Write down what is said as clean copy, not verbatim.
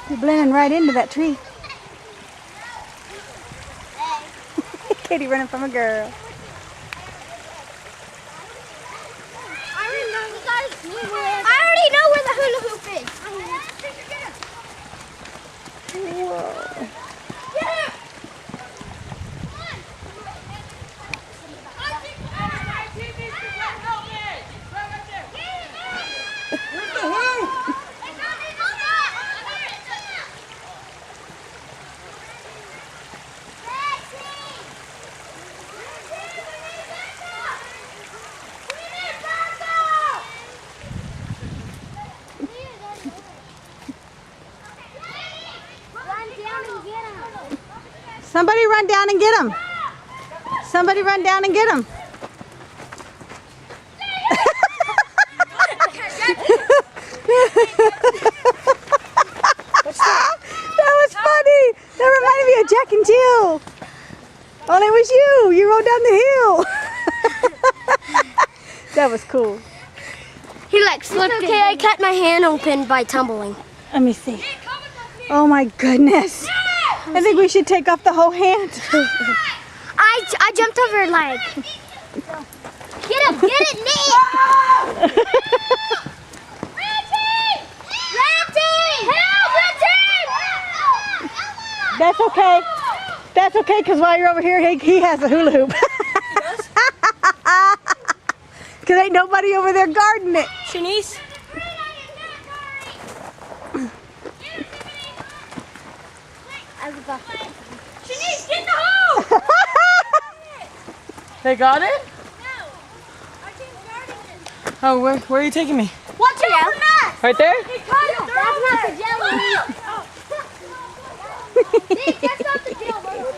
You're blending right into that tree. Katie running from a girl. I already know where the hula hoop is. Whoa. Somebody run down and get him. Somebody run down and get him. That was funny. That reminded me of Jack and Jill. Only it was you. You rode down the hill. That was cool. He like slipped. Okay, I cut my hand open by tumbling. Let me see. Oh my goodness. I think we should take off the whole hand. I jumped over her leg. Get him! Get it, Nick! That's okay. That's okay, because while you're over here, he has a hula hoop. Because ain't nobody over there guarding it. Shanice? Shanice, get the hole! They got it? No. Our team's guarding it. Oh, where are you taking me? Watch it out! Right there? That's not the jelly.